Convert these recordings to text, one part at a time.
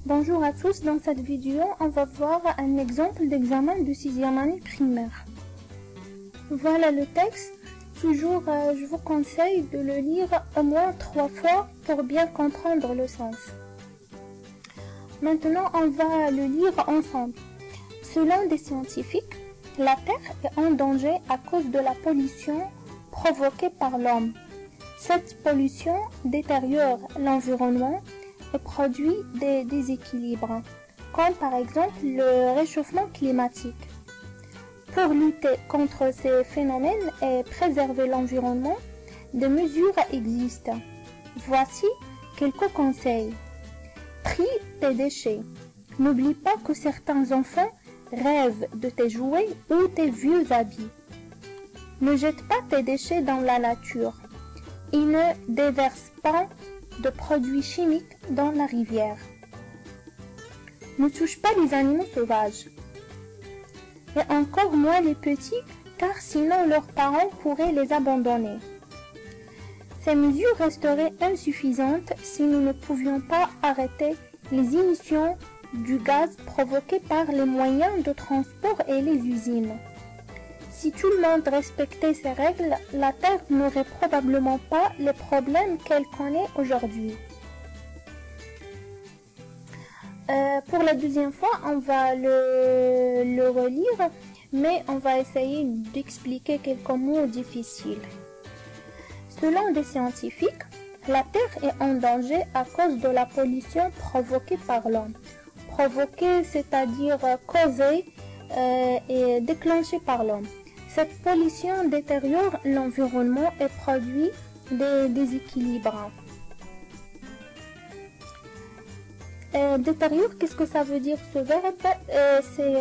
Bonjour à tous, dans cette vidéo, on va voir un exemple d'examen de 6e année primaire. Voilà le texte. Toujours, je vous conseille de le lire au moins 3 fois pour bien comprendre le sens. Maintenant, on va le lire ensemble. Selon des scientifiques, la Terre est en danger à cause de la pollution provoquée par l'homme. Cette pollution détériore l'environnement et produit des déséquilibres, comme par exemple le réchauffement climatique. Pour lutter contre ces phénomènes et préserver l'environnement, des mesures existent. Voici quelques conseils. Trie tes déchets. N'oublie pas que certains enfants rêvent de tes jouets ou tes vieux habits. Ne jette pas tes déchets dans la nature. Et ne déverse pas de produits chimiques dans la rivière. Ne touche pas les animaux sauvages. Et encore moins les petits, car sinon leurs parents pourraient les abandonner. Ces mesures resteraient insuffisantes si nous ne pouvions pas arrêter les émissions du gaz provoquées par les moyens de transport et les usines. Si tout le monde respectait ces règles, la Terre n'aurait probablement pas les problèmes qu'elle connaît aujourd'hui. Pour la deuxième fois, on va le relire, mais on va essayer d'expliquer quelques mots difficiles. Selon des scientifiques, la Terre est en danger à cause de la pollution provoquée par l'homme. Provoquée, c'est-à-dire causée et déclenchée par l'homme. Cette pollution détériore l'environnement et produit des déséquilibres. Détériore, qu'est-ce que ça veut dire ce verbe? C'est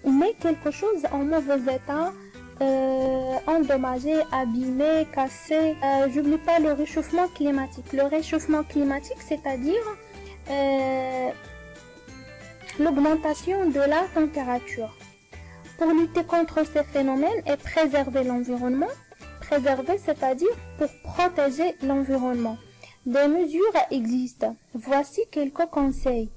met quelque chose en mauvais état, endommagé, abîmé, cassé. J'oublie pas le réchauffement climatique. Le réchauffement climatique, c'est-à-dire l'augmentation de la température. Pour lutter contre ces phénomènes et préserver l'environnement, préserver c'est-à-dire pour protéger l'environnement. Des mesures existent. Voici quelques conseils.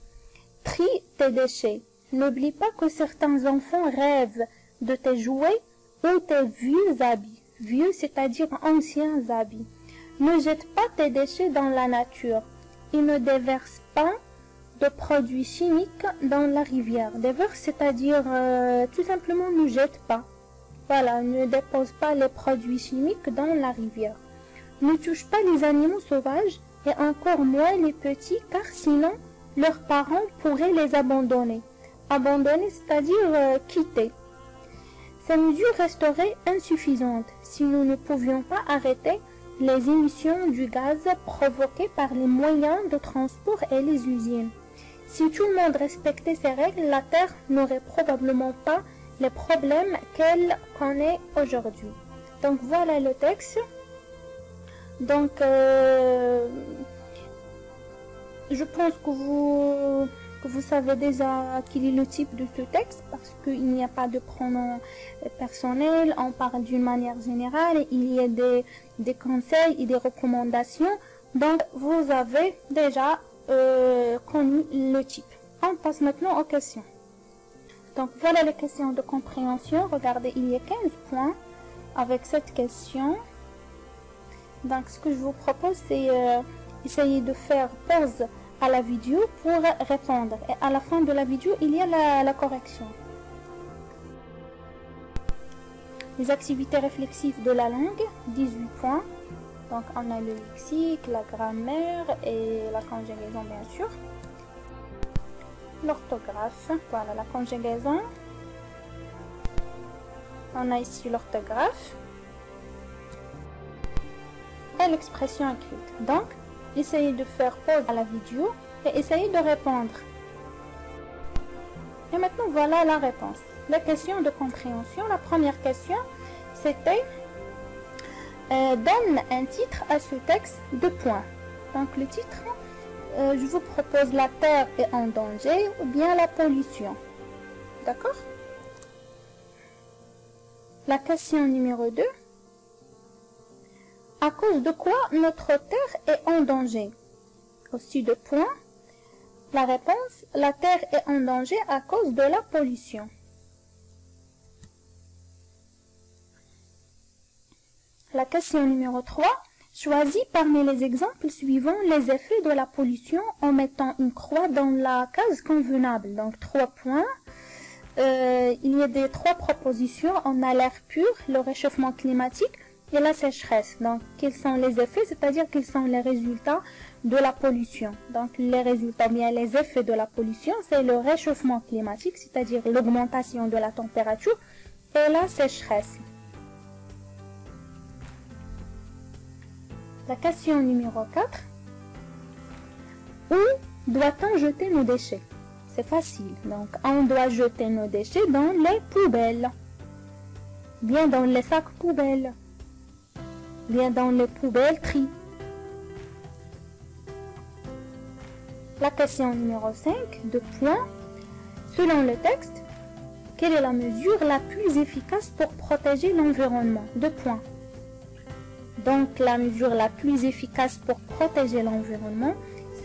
Trie tes déchets. N'oublie pas que certains enfants rêvent de tes jouets ou tes vieux habits. Vieux c'est-à-dire anciens habits. Ne jette pas tes déchets dans la nature. Et ne déverse pas de produits chimiques dans la rivière. Déverse, c'est-à-dire tout simplement ne jette pas. Voilà, ne dépose pas les produits chimiques dans la rivière. Ne touche pas les animaux sauvages et encore moins les petits car sinon leurs parents pourraient les abandonner. Abandonner, c'est-à-dire quitter. Ces mesures resteraient insuffisantes si nous ne pouvions pas arrêter les émissions du gaz provoquées par les moyens de transport et les usines. Si tout le monde respectait ces règles, la Terre n'aurait probablement pas les problèmes qu'elle connaît aujourd'hui. Donc voilà le texte. Donc je pense que vous savez déjà quel est le type de ce texte parce qu'il n'y a pas de pronom personnel, on parle d'une manière générale, il y a des conseils et des recommandations. Donc vous avez déjà connu le type. On passe maintenant aux questions. Donc voilà les questions de compréhension. Regardez, il y a 15 points avec cette question. Donc ce que je vous propose, c'est essayer de faire pause à la vidéo pour répondre. Et à la fin de la vidéo, il y a la correction. Les activités réflexives de la langue, 18 points. Donc on a le lexique, la grammaire et la conjugaison bien sûr. L'orthographe, voilà la conjugaison. On a ici l'orthographe. Et l'expression écrite. Donc, essayez de faire pause à la vidéo et essayez de répondre. Et maintenant, voilà la réponse. La question de compréhension, la première question, c'était donne un titre à ce texte, 2 points. Donc, le titre, je vous propose la Terre est en danger ou bien la pollution. D'accord? La question numéro 2. À cause de quoi notre Terre est en danger? Aussi 2 points. La réponse, la Terre est en danger à cause de la pollution. La question numéro 3. Choisis parmi les exemples suivants les effets de la pollution en mettant une croix dans la case convenable. Donc 3 points. Il y a des 3 propositions. On a l'air pur, le réchauffement climatique et la sécheresse. Donc quels sont les effets, c'est-à-dire quels sont les résultats de la pollution. Donc les résultats, bien les effets de la pollution, c'est le réchauffement climatique, c'est-à-dire l'augmentation de la température et la sécheresse. La question numéro 4. Où doit-on jeter nos déchets? C'est facile. Donc, on doit jeter nos déchets dans les poubelles. Bien dans les sacs poubelles. Bien dans les poubelles tri. La question numéro 5. 2 points. Selon le texte, quelle est la mesure la plus efficace pour protéger l'environnement? 2 points. Donc, la mesure la plus efficace pour protéger l'environnement,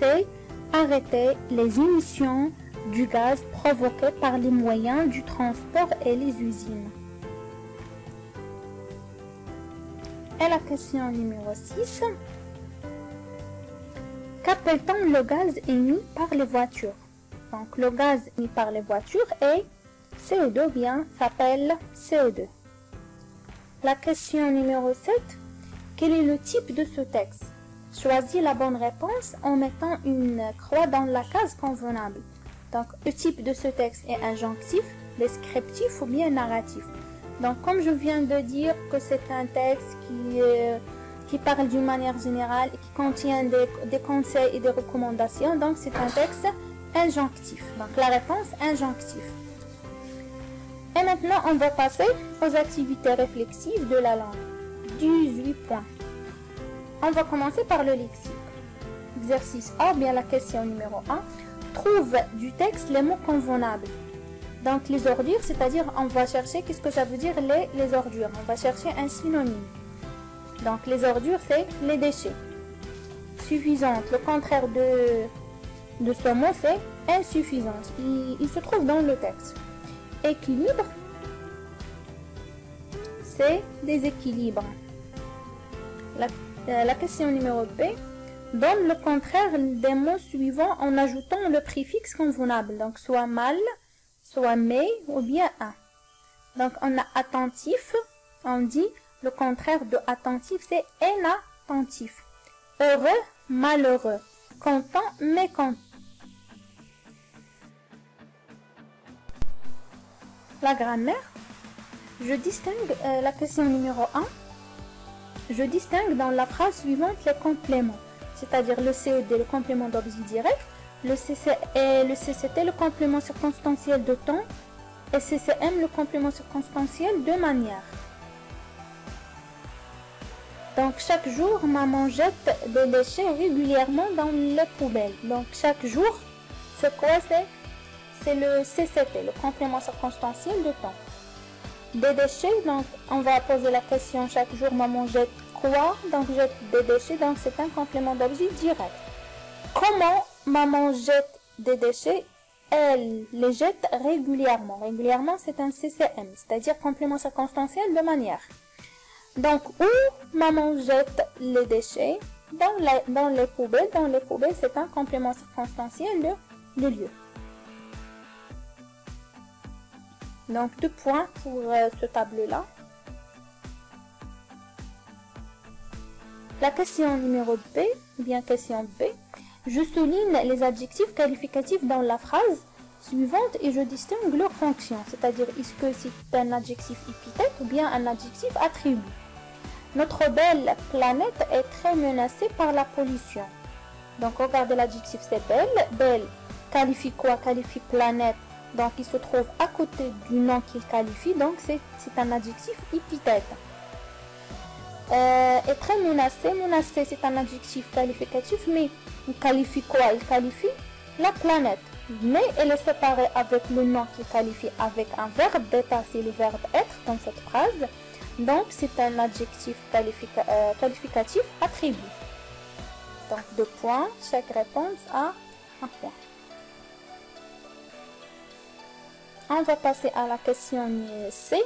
c'est arrêter les émissions du gaz provoquées par les moyens du transport et les usines. Et la question numéro 6. Qu'appelle-t-on le gaz émis par les voitures? Donc, le gaz émis par les voitures est CO2, bien, s'appelle CO2. La question numéro 7. Quel est le type de ce texte? Choisis la bonne réponse en mettant une croix dans la case convenable. Donc, le type de ce texte est injonctif, descriptif ou bien narratif. Donc, comme je viens de dire que c'est un texte qui parle d'une manière générale et qui contient des conseils et des recommandations, donc c'est un texte injonctif. Donc, la réponse injonctif. Et maintenant, on va passer aux activités réflexives de la langue. 18 points. On va commencer par le lexique. Exercice A, bien la question numéro 1. Trouve du texte les mots convenables. Donc les ordures, c'est-à-dire on va chercher, qu'est-ce que ça veut dire les ordures? On va chercher un synonyme. Donc les ordures, c'est les déchets. Suffisante, le contraire de ce mot, c'est insuffisance. Il se trouve dans le texte. Équilibre, c'est déséquilibre. La question numéro B. Donne le contraire des mots suivants en ajoutant le préfixe convenable. Donc, soit mal, soit mais ou bien un. Donc, on a attentif. On dit le contraire de attentif, c'est inattentif. Heureux, malheureux. Content, mécontent. La grammaire. Je distingue la question numéro 1. Je distingue dans la phrase suivante les compléments. C'est-à-dire le CED, le complément d'objet direct, le CCT, le complément circonstanciel de temps, et CCM, le complément circonstanciel de manière. Donc, chaque jour, maman jette des déchets régulièrement dans les poubelles. Donc, chaque jour, c'est quoi? C'est le CCT, le complément circonstanciel de temps. Des déchets, donc, on va poser la question chaque jour, maman jette quoi? Donc, jette des déchets, donc c'est un complément d'objet direct. Comment maman jette des déchets? Elle les jette régulièrement. Régulièrement, c'est un CCM, c'est-à-dire complément circonstanciel de manière. Donc, où maman jette les déchets? Dans les poubelles. Dans les poubelles, c'est un complément circonstanciel de lieu. Donc, 2 points pour ce tableau-là. La question numéro B, ou bien question B. Je souligne les adjectifs qualificatifs dans la phrase suivante et je distingue leur fonction. C'est-à-dire, est-ce que c'est un adjectif épithète ou bien un adjectif attribut. Notre belle planète est très menacée par la pollution. Donc, regardez l'adjectif, c'est belle. Belle qualifie quoi? Qualifie planète. Donc, il se trouve à côté du nom qu'il qualifie. Donc, c'est un adjectif épithète. Est très menacé. Menacé, c'est un adjectif qualificatif, mais il qualifie quoi? Il qualifie la planète. Mais elle est séparée avec le nom qu'il qualifie avec un verbe d'état, c'est le verbe être dans cette phrase. Donc, c'est un adjectif qualificatif attribut. Donc, 2 points. Chaque réponse a 1 point. on va passer à la question C.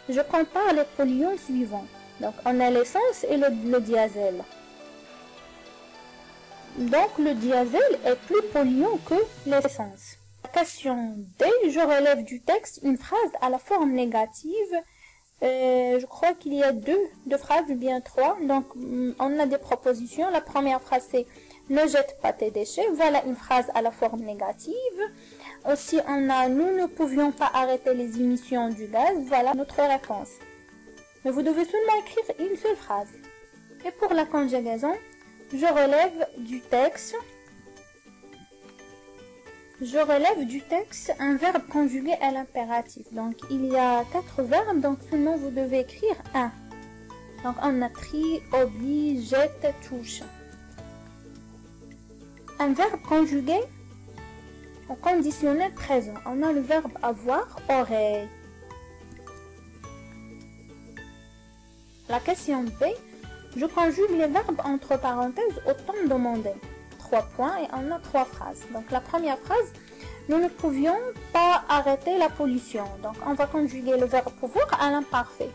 Je compare les polluants suivants. Donc, on a l'essence et le diesel. Donc, le diesel est plus polluant que l'essence. Question D. Je relève du texte une phrase à la forme négative. Je crois qu'il y a deux phrases ou bien trois. Donc, on a des propositions. La première phrase, c'est « Ne jette pas tes déchets ». Voilà une phrase à la forme négative. Aussi, on a « Nous ne pouvions pas arrêter les émissions du gaz ». Voilà notre réponse. Mais vous devez seulement écrire une seule phrase. Et pour la conjugaison, je relève du texte un verbe conjugué à l'impératif. Donc, il y a 4 verbes, donc seulement vous devez écrire un. Donc, on a trie, oublie, jette, touche. Un verbe conjugué au conditionnel présent. On a le verbe avoir, oreille. La question B, je conjugue les verbes entre parenthèses au temps demandé. 3 points et on a 3 phrases. Donc la première phrase, nous ne pouvions pas arrêter la pollution. Donc on va conjuguer le verbe pouvoir à l'imparfait.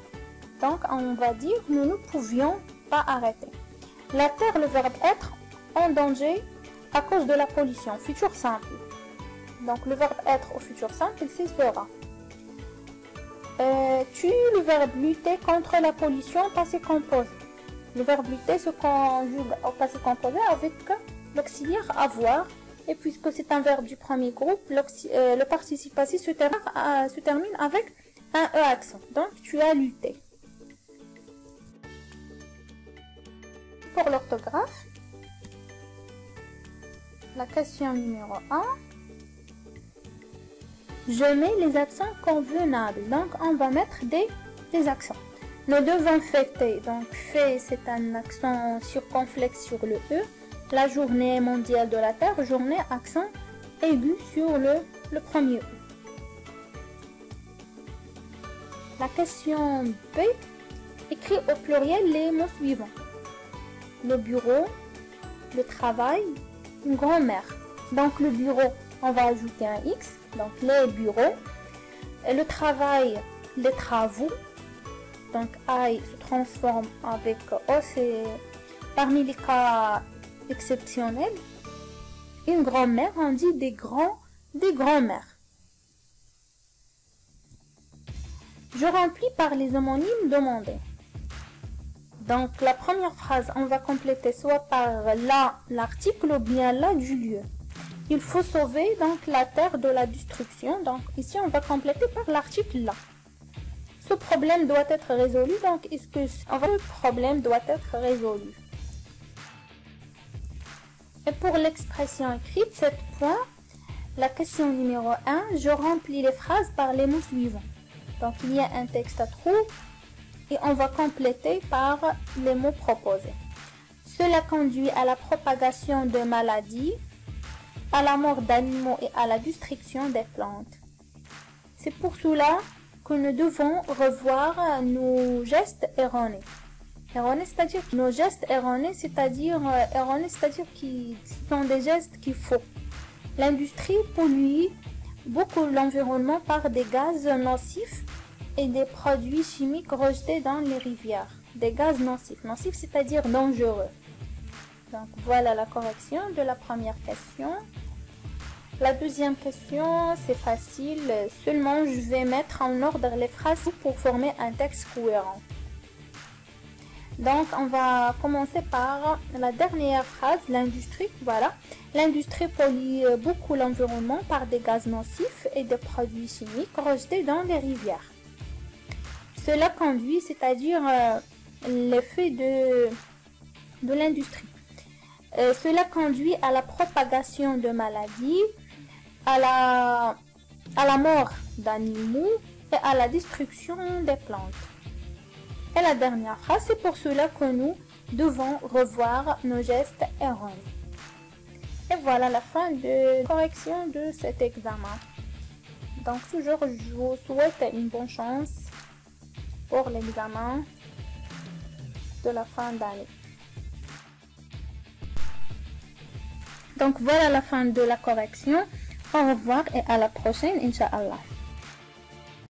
Donc on va dire nous ne pouvions pas arrêter. La terre, le verbe être, en danger à cause de la pollution. Futur simple. Donc le verbe être au futur simple, c'est sera. Tu, le verbe lutter contre la pollution, passé composé. Le verbe lutter se conjugue au passé composé avec l'auxiliaire avoir. Et puisque c'est un verbe du premier groupe, le participe passé se termine avec un E accent. Donc tu as lutté. Pour l'orthographe, la question numéro 1. Je mets les accents convenables. Donc, on va mettre des accents. Nous devons fêter. Donc, fait, c'est un accent circonflexe sur le E. La journée mondiale de la Terre, journée, accent aigu sur le premier E. La question B. Écrit au pluriel les mots suivants. Le bureau, le travail, une grand-mère. Donc, le bureau, on va ajouter un X. Donc, les bureaux. Et le travail, les travaux. Donc, I se transforme avec O, c'est parmi les cas exceptionnels. Une grand-mère, on dit des grands-mères. Je remplis par les homonymes demandés. Donc, la première phrase, on va compléter soit par la, l'article, ou bien la du lieu. Il faut sauver donc la terre de la destruction. Donc ici on va compléter par l'article là. Ce problème doit être résolu. Donc est-ce que le problème doit être résolu? Et pour l'expression écrite, 7 points. La question numéro 1, je remplis les phrases par les mots suivants. Donc il y a un texte à trous et on va compléter par les mots proposés. Cela conduit à la propagation de maladies, à la mort d'animaux et à la destruction des plantes. C'est pour cela que nous devons revoir nos gestes erronés. Erronés, c'est-à-dire nos gestes erronés, c'est-à-dire qui sont des gestes qu'il faut. L'industrie pollue beaucoup l'environnement par des gaz nocifs et des produits chimiques rejetés dans les rivières. Des gaz nocifs. Nocifs, c'est-à-dire dangereux. Donc voilà la correction de la première question. La deuxième question, c'est facile. Seulement, je vais mettre en ordre les phrases pour former un texte cohérent. Donc, on va commencer par la dernière phrase, l'industrie. Voilà. L'industrie pollue beaucoup l'environnement par des gaz nocifs et des produits chimiques rejetés dans les rivières. Cela conduit, c'est-à-dire l'effet de l'industrie. Cela conduit à la propagation de maladies, à la mort d'animaux et à la destruction des plantes. Et la dernière phrase, c'est pour cela que nous devons revoir nos gestes erronés. Et voilà la fin de correction de cet examen. Donc toujours, je vous souhaite une bonne chance pour l'examen de la fin d'année. Donc voilà la fin de la correction. Au revoir et à la prochaine, Inch'Allah.